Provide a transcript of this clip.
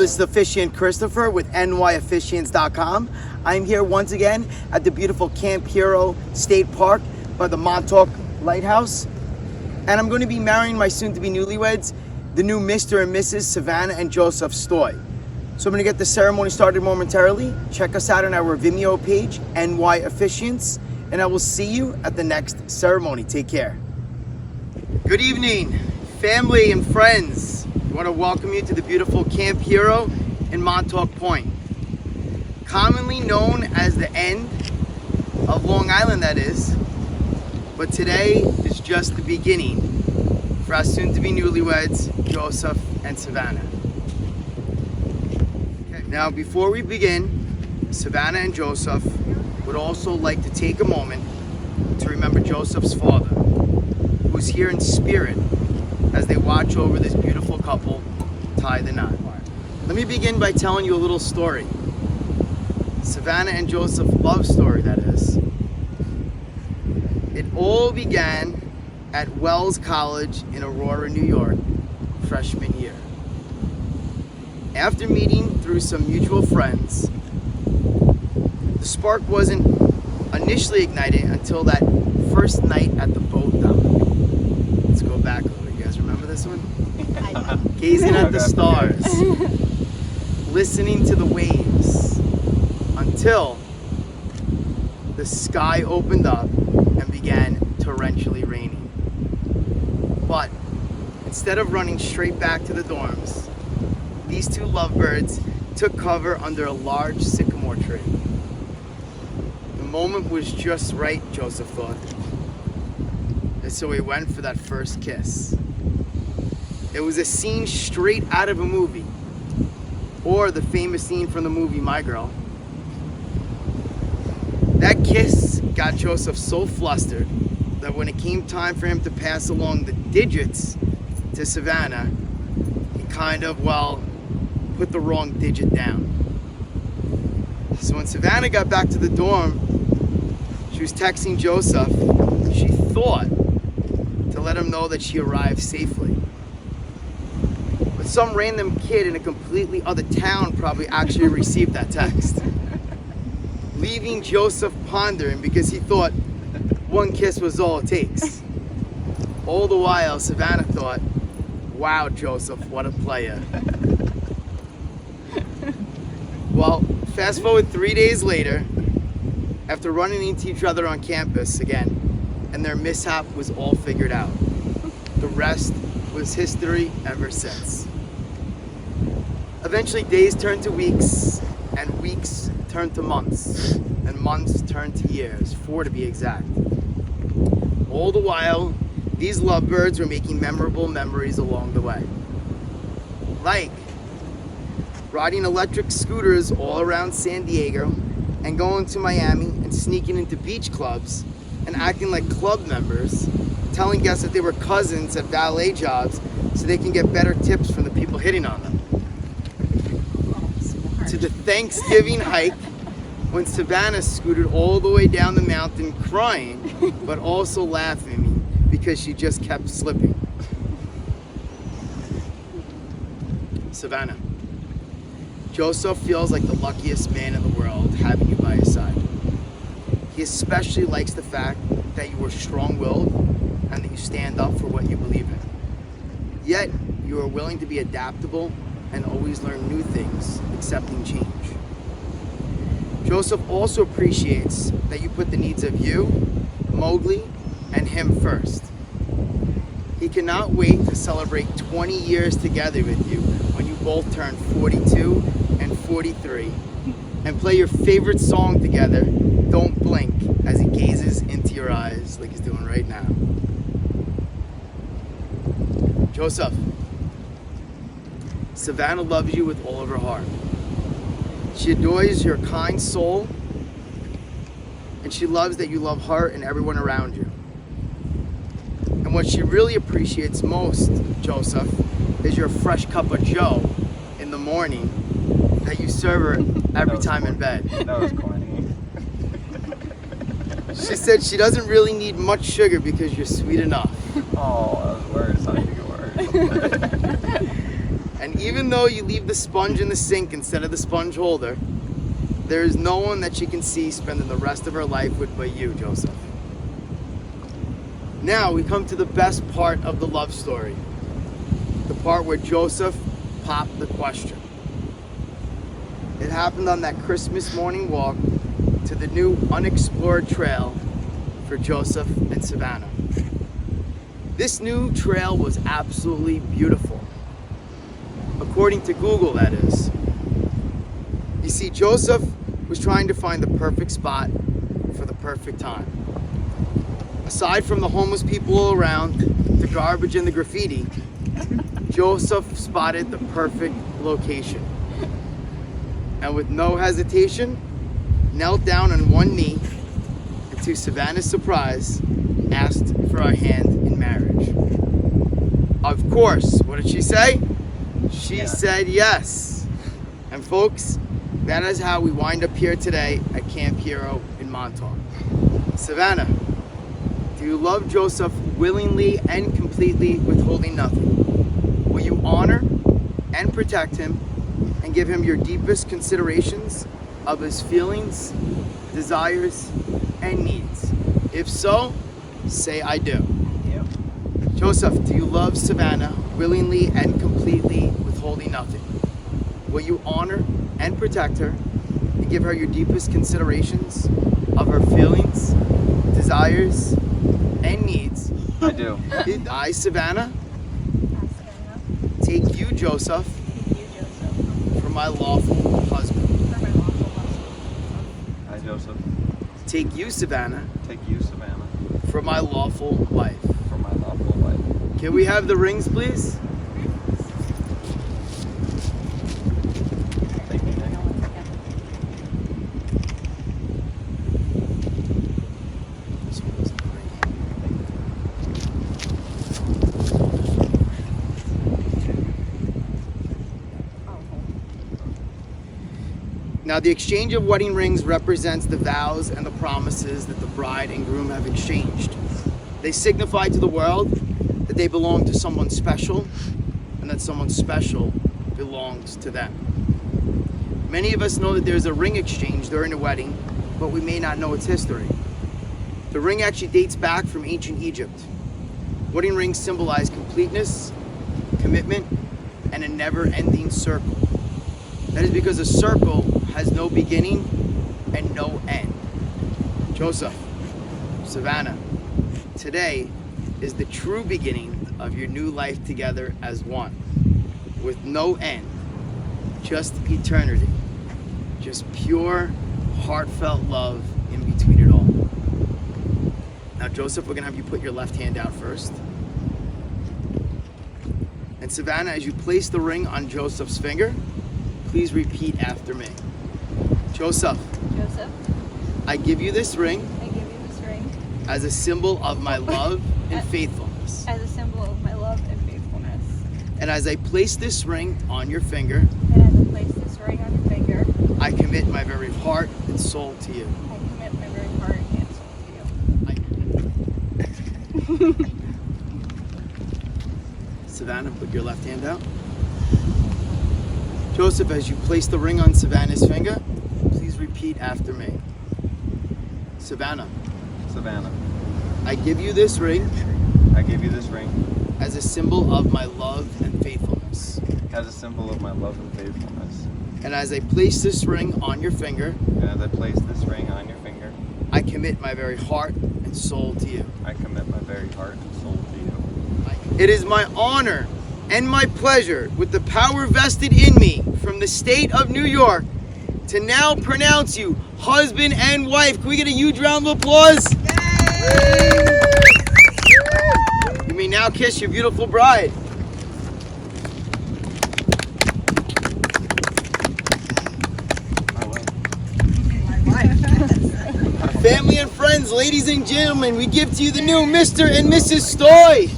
this is Officiant Christopher with nyofficiants.com. I'm here once again at the beautiful Camp Hero State Park by the Montauk Lighthouse. And I'm going to be marrying my soon-to-be newlyweds, the new Mr. and Mrs. Savannah and Joseph Stoj. So I'm going to get the ceremony started momentarily. Check us out on our Vimeo page, NY Officiants, and I will see you at the next ceremony. Take care. Good evening, family and friends. I want to welcome you to the beautiful Camp Hero in Montauk Point. Commonly known as the end of Long Island, that is. But today is just the beginning for our soon-to-be newlyweds, Joseph and Savannah. Now, before we begin, Savannah and Joseph would also like to take a moment to remember Joseph's father, who's here in spirit as they watch over this beautiful couple tie the knot. Let me begin by telling you a little story. Savannah and Joseph love story, that is. It all began at Wells College in Aurora, New York, freshman year. After meeting through some mutual friends, the spark wasn't initially ignited until that first night at the boat dock. Let's go back a little. You guys remember this one? Gazing at the stars, listening to the waves, until the sky opened up and began torrentially raining. But instead of running straight back to the dorms, these two lovebirds took cover under a large sycamore tree. The moment was just right, Joseph thought. And so he went for that first kiss. It was a scene straight out of a movie, or the famous scene from the movie My Girl. That kiss got Joseph so flustered that when it came time for him to pass along the digits to Savannah, he kind of, put the wrong digit down. So when Savannah got back to the dorm, she was texting Joseph. She thought to let him know that she arrived safely. But some random kid in a completely other town probably actually received that text, leaving Joseph pondering because he thought one kiss was all it takes. All the while, Savannah thought, wow, Joseph, what a player. Well, fast forward 3 days later, after running into each other on campus again, and their mishap was all figured out. The rest was history ever since. Eventually, days turned to weeks, and weeks turned to months, and months turned to years, 4 to be exact. All the while, these lovebirds were making memorable memories along the way. Like riding electric scooters all around San Diego and going to Miami and sneaking into beach clubs and acting like club members, telling guests that they were cousins at valet jobs so they can get better tips from the people hitting on them. To the Thanksgiving hike when Savannah scooted all the way down the mountain crying, but also laughing because she just kept slipping. Savannah, Joseph feels like the luckiest man in the world having you by his side. He especially likes the fact that you are strong-willed and that you stand up for what you believe in. Yet, you are willing to be adaptable and always learn new things, accepting change. Joseph also appreciates that you put the needs of you, Mowgli, and him first. He cannot wait to celebrate 20 years together with you when you both turn 42 and 43 and play your favorite song together, Don't Blink, as he gazes into your eyes like he's doing right now. Joseph, Savannah loves you with all of her heart. She adores your kind soul, and she loves that you love her and everyone around you. And what she really appreciates most, Joseph, is your fresh cup of joe in the morning that you serve her every time in bed. That was corny. She said she doesn't really need much sugar because you're sweet enough. Oh, that was worse. I think it worse. And even though you leave the sponge in the sink instead of the sponge holder, there is no one that she can see spending the rest of her life with but you, Joseph. Now we come to the best part of the love story. The part where Joseph popped the question. It happened on that Christmas morning walk to the new unexplored trail for Joseph and Savannah. This new trail was absolutely beautiful. According to Google, that is. You see, Joseph was trying to find the perfect spot for the perfect time. Aside from the homeless people all around, the garbage and the graffiti, Joseph spotted the perfect location. And with no hesitation, knelt down on one knee, and to Savannah's surprise, asked for our hand in marriage. Of course, what did she say? She said yes. And folks, that is how we wind up here today at Camp Hero in Montauk. Savannah, do you love Joseph willingly and completely, withholding nothing? Will you honor and protect him and give him your deepest considerations of his feelings, desires, and needs? If so, say I do. Yep. Joseph, do you love Savannah willingly and completely, withholding nothing? Will you honor and protect her and give her your deepest considerations of her feelings, desires, and needs? I do. I, Savannah, take you, Joseph, for my lawful husband. I, Joseph, take you, Savannah, for my lawful wife. Can we have the rings, please? Thank you, Nick. Now, the exchange of wedding rings represents the vows and the promises that the bride and groom have exchanged. They signify to the world that they belong to someone special and that someone special belongs to them. Many of us know that there's a ring exchange during a wedding, but we may not know its history. The ring actually dates back from ancient Egypt. Wedding rings symbolize completeness, commitment, and a never-ending circle. That is because a circle has no beginning and no end. Joseph, Savannah, today is the true beginning of your new life together as one, with no end, just eternity, just pure, heartfelt love in between it all. Now, Joseph, we're gonna have you put your left hand out first. And Savannah, as you place the ring on Joseph's finger, please repeat after me. Joseph, I give you this ring as a symbol of my love and faithfulness. As a symbol of my love and faithfulness. And as I place this ring on your finger, I commit my very heart and soul to you. I commit my very heart and soul to you. Savannah, put your left hand out. Joseph, as you place the ring on Savannah's finger, please repeat after me. Savannah, I give you this ring as a symbol of my love and faithfulness. And as I place this ring on your finger, I commit my very heart and soul to you. It is my honor and my pleasure, with the power vested in me from the state of New York, to now pronounce you husband and wife. Can we get a huge round of applause? Yay! You may now kiss your beautiful bride. Family and friends, ladies and gentlemen, we give to you the new Mr. and Mrs. Stoj.